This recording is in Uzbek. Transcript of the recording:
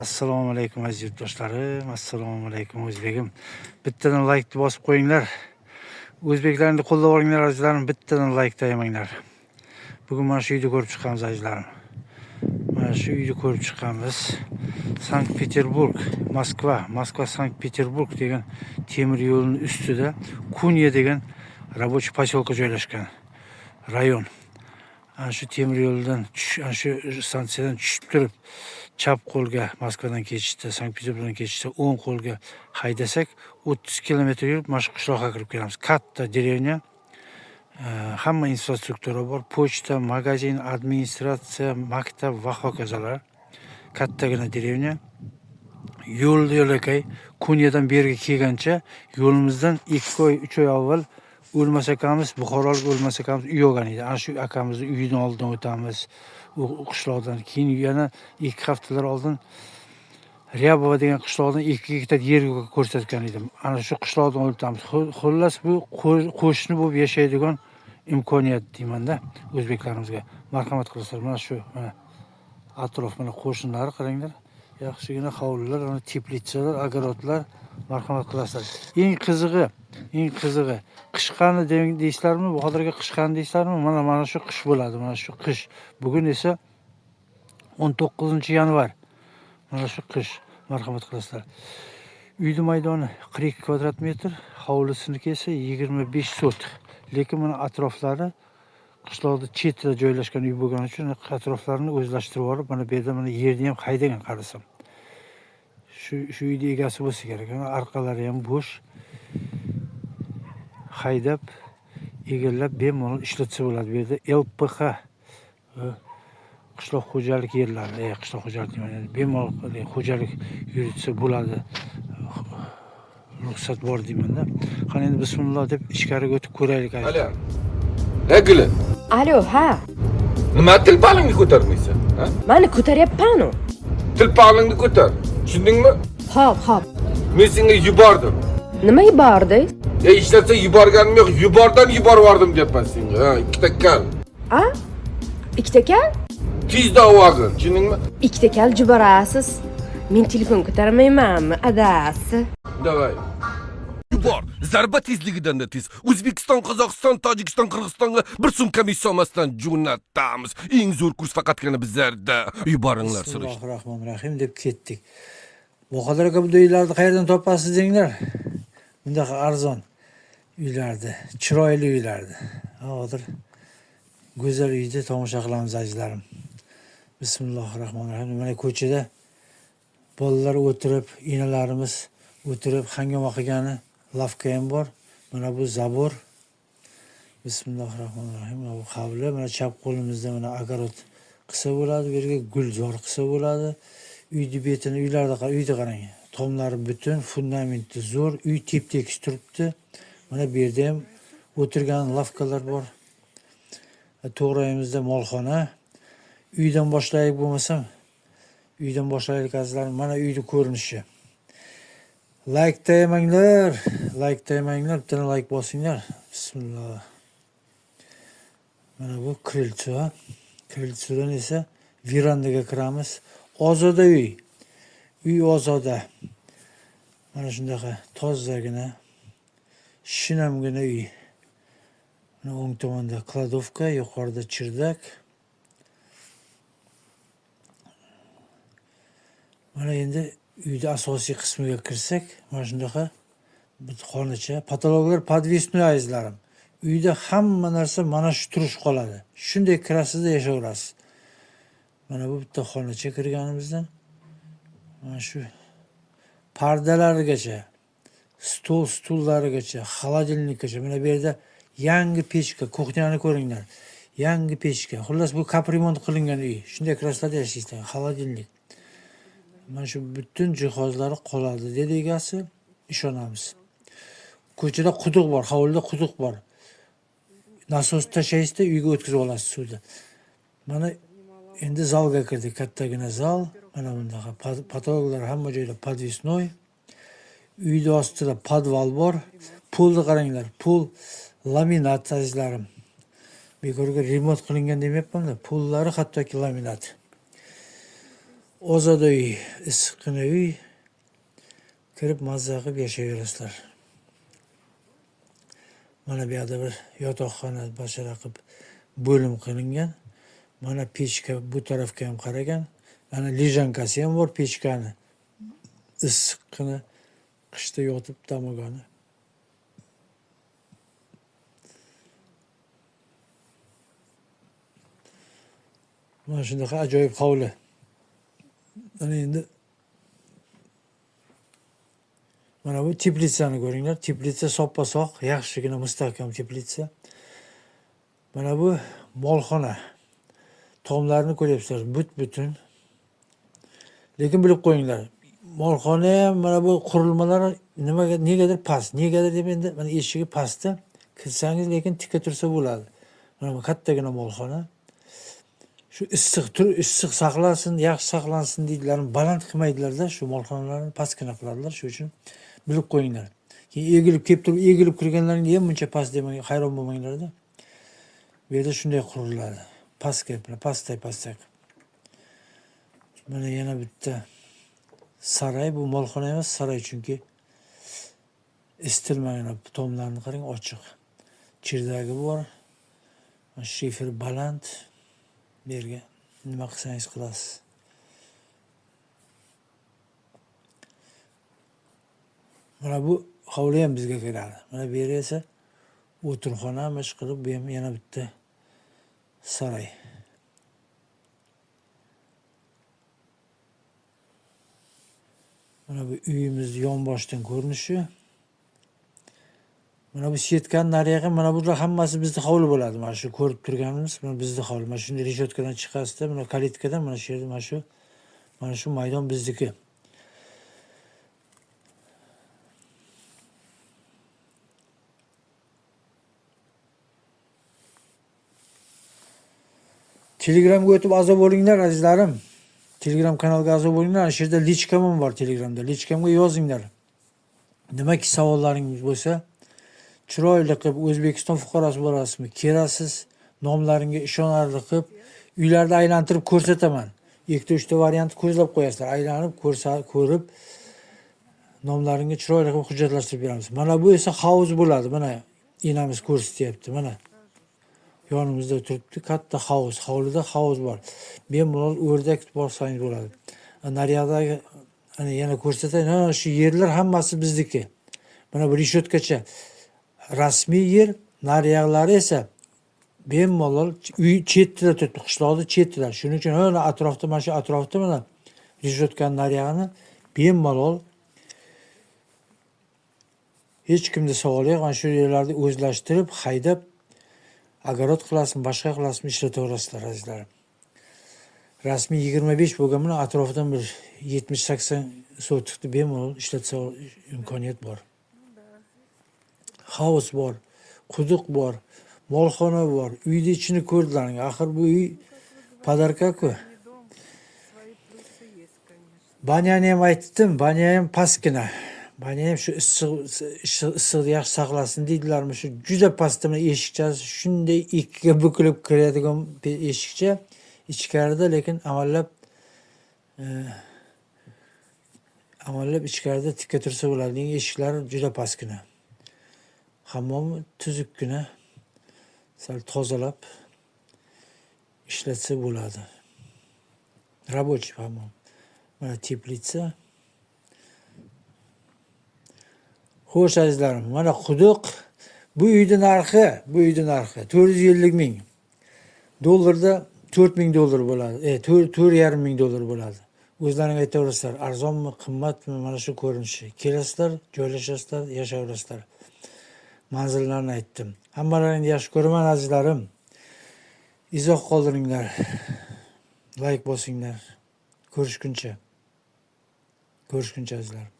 Assalomu alaykum aziz yurtdoshlarim, assalomu alaykum o'zbegim. Bittadan like bosib qo'yinglar. O'zbeklarni qo'llab azizlarim, bittadan like taymanglar. Bugun mana shu uyni ko'rib chiqamiz azizlarim. Mana shu uyni ko'rib chiqamiz. Sankt-Peterburg, Moskva Sankt-Peterburg degan temir yo'lning ustida Kunya degan рабочий поселка joylashgan rayon. Ana shu temir yo'ldan ana shu stansiyadan tushib turib chap qo'lga Moskvadan ketishda, Sankt-Peterburgdan ketishda o'ng qo'lga haydasak 30 kilometr yurib mana shu qishloqqa kirib kelamiz. Katta derevnya. Hamma infrastruktura bor. Pochta, magazin, administratsiya, maktab va hokazolar. Kattagina derevnya. Yo'lakay Kunyadan beriga kelgancha yo'limizdan 2 oy, 3 oy avval O'lmas akamiz, Buxorolik O'lmas akamiz uy olgan edi. Ana shu akamizni uyidan oldidan o'tamiz. U qishloqdan keyin yana 2 haftalar oldin Ryabova degan qishloqdan 2 gektar yer ko'rsatgan edim. Ana shu qishloqdan o'tamiz. Xullas bu qo'shni bo'lib yashaydigan imkoniyat deyman-da o'zbeklarimizga. Marhamat qilasizlar. Mana shu atrof mana qo'shnilari qaranglar. Yaxshigina hovlilar, ana teplitsalar, огородlar, marhamat qilasizlar. Eng qizig'i qishqani deysizlarmi? Bu hozirgi qishqani deysizlarmi? Mana shu qish bo'ladi, mana shu qish. Bugun esa 19-yanvar. Mana shu qish, marhamat qilasizlar. Uyning maydoni 42 kvadrat metr, hovlisiniki esa 25 sot. Lekin mana atroflari qishloqda chetida joylashgan uy bo'lgani uchun atroflarini o'zlashtirib olib, mana bu yerda mana yerni ham haydagan qarasam. Shu uyning egasi bo'lsa kerak. Orqalari ham bo'sh. Haydab, egallab bemalol ishlatsa bo'ladi. Bu yerda LPX qishloq xo'jalik yerlari, qishloq xo'jalik deyman. Bemalol xo'jalik yuritsa bo'ladi. Ruxsat bor deyman-da. Qani endi bismillah deb ichkariga o'tib ko'raylik. Alo. Nagili? Alo, ha. Nima tilpalingni ko'tarmaysan, ha? Mani ko'taryapman-ku. Tilpalingni ko'tar. Tushundingmi? Xo'p. Men senga yubordim. Nima yubording? Ishlatsa yuborganim yo'q, yubordan yubordim deyapman senga. Ha, ikkita kal. A? Ikkita kal? Tezda ovog'in, tushundingmi? Ikkita kal yuborasiz. Men telefon ko'tarmaymanmi, adasi? Davay. Bor, zarba tezligidan da tez. O'zbekiston, Qozog'iston, Tojikiston, Qirg'izistonga bir so'm komissiya olmasdan jo'natamiz. Eng zo'r kurs faqatgina bizlarda. Yuboringlar surish. Bismillahirrohmanirrohim deb ketdik. Bu hozirgi bu uylarni qayerdan topasiz denglar? Bundaqa arzon uylarni, chiroyli uylarni. Hozir go'zal uyni tomosha qilamiz azizlarim. Bismillahirrohmanirrohim. Mana ko'chada bolalar o'tirib, enalarimiz o'tirib hangoma qilgani lavka ham bor. Mana bu zabor. Bismillahirrohmanirrohim. Bu hovli, mana chap qo'limizda mana огород qilsa bo'ladi, bu yerga gulzor qilsa bo'ladi. Uyni betini, uyda qarang. Tomlari butun, fundamenti zo'r, uy tep-tekis turibdi. Mana bu yerda ham o'tirgan lavkalar bor. To'g'rayimizda molxona. Uydan boshlaylik bo'lmasam. Uydan boshlaylik azizlarim. Mana uyni ko'rinishi. Like taymanglar, bitta like bosinglar. Bismillah. Mana bu krelcho. Krelchodan esa verandaga kiramiz. Ozoda uy. Uy ozoda. Mana shundaqa tozagina, shinamgina uy. Mana o'ng tomonda kladovka, yuqorida chirdak. Mana endi uyda asosiy qismiga kirsak, mana shunaqa bitta xonacha, patologlar podvisnoy azizlarim. Uyda hamma narsa mana shu turish qoladi. Shunday kirasiz-da yashayverasiz. Mana bu bitta xonacha kirganimizdan mana shu pardalarigacha, stullarigacha, xolodilnikgacha, mana bu yerda yangi pechka, kuxnyani ko'ringlar. Yangi pechka. Xullas bu kaprimont qilingan uy. Shunday kirasizlar yashaysizlar. Xolodilnik. Mana shu bütün jihozlari qoladi dedi egasi, ishonamiz. Ko'chada quduq bor, hovlida quduq bor. Nasos tashaysizda uyga o'tkazib olasiz suvni. Mana endi zalga kirdik, kattagina zal. Mana bundaqa patologlar hamma joyda podvisnoy. Uyda ostida podval bor. Pulni qaranglar, pul laminat azizlarim. Bekorga remont qilingan demayapman-da, pullari hattoki laminat. Ozod uy, issiqqina uy. Kirib mazza qilib yashayverasizlar. Mana bu yerda bir yotoqxona bashara qilib bo'lim qilingan. Mana pechka bu tarafga ham qaragan. Mana lijankasi ham bor pechkani. Issiqqina qishda yotib damagani. Mana shunaqa ajoyib hovli. Mana endi mana bu teplitsani ko'ringlar. Teplitsa soppa-sog', yaxshigina mustahkam teplitsa. Mana bu molxona. Tomlarni ko'ryapsizlar, but-butun. Lekin bilib qo'yinglar, molxona ham mana bu qurilmalar negadir past. Negadir deb endi mana eshigi pastda kirsangiz lekin tikka tursa bo'ladi. Mana bu kattagina molxona. Shu issiq saqlansin, yaxshi saqlansin deydilar, baland qilmaydilar-da, shu molxonalarni pastgina qiladilar, shuning uchun bilib qo'yinglar. Keyin egilib kelib turib, egilib kirganlaringda ham buncha past demang, hayron bo'lmanglar-da. Bu yerda shunday quriladi. Pastga, pastay. Mana yana bitta saroy, bu molxona emas, saroy chunki istilmagan tomlarni qarang, ochiq. Chirdagi bor. Shifer baland. Bu yerga nima qilsangiz qilasiz. Mana bu hovli ham bizga kiradi. Mana bu yer esa o'tirxona ish qilib, bu ham yana bitta saroy. Mana bu uyimiz yonboshdan ko'rinishi. Mana bu setkani nariyoqqa, mana bular hammasi bizning hovli bo'ladi. Mana shu ko'rib turganimiz, mana bizning hovli. Mana shunday reshotkadan chiqasizda, mana kalitkadan mana shu yerda mana shu maydon bizniki. Telegramga o'tib a'zo bo'linglar azizlarim. Telegram kanalga a'zo bo'linglar. Shu yerda lichkam bor Telegramda. Lichkamga yozinglar. Nimaki savollaringiz bo'lsa, chiroyli qilib O'zbekiston fuqarosi bo'lasizmi? Kelasiz, nomlaringga ishonarli qilib uylarda aylantirib ko'rsataman. 2-3 ta variant ko'zlab qo'yasizlar. Aylanib ko'rib nomlaringga chiroyli qilib hujjatlashtirib beramiz. Mana bu esa havuz bo'ladi. Mana enamiz ko'rsatyapti. Mana yonimizda turibdi, katta havuz. Hovlida havuz bor. Bemalol o'rdak tutib olsangiz bo'ladi. Nariyadagi yana ko'rsatay. Shu yerlar hammasi bizniki. Mana bu reshotkacha rasmiy yer, nariyoqlari esa bemalol uy chetida turibdi, qishloqda chetida. Shuning uchun mana atrofda, mana shu atrofda mana reshotkaning nariyog'ini bemalol hech kimda savol yo'q. Mana shu yerlarni o'zlashtirib, haydab огород qilasizmi, boshqa qilasizmi ishlataverasizlar azizlarim. Rasmiy 25 bo'lgan bilan atrofdan bir 70-80 sotikni bemalol ishlatsa imkoniyat bor. Havuz bor, quduq bor, molxona bor. Uyni ichini ko'rdilaring. Axir bu uy podarka-ku. Banyani ham aytdim, banya ham pastgina. Banya ham shu issiqni yaxshi saqlasin deydilarmi, shu juda pastda eshikchasi shunday ikkiga bukilib kiradigan eshikcha ichkarida, lekin amallab ichkarida tikka tursa bo'ladi. Eshiklari juda pastgina. Hammom tuzukkina, sal tozalab ishlatsa bo'ladi. Рабочий hammom. Mana teplitsa. Xo'sh azizlarim, mana quduq. Bu uyning narxi 450 ming. Dollarda $4,000 bo'ladi. $4,500 bo'ladi. O'zlaring aytaverasizlar, arzonmi, qimmatmi, mana shu ko'rinishi. Kelasizlar, joylashasizlar, yashayverasizlar. Manzillarni aytdim. Hammalaringni yaxshi ko'raman azizlarim. Izoh qoldiringlar. Like bosinglar. Ko'rishguncha azizlarim.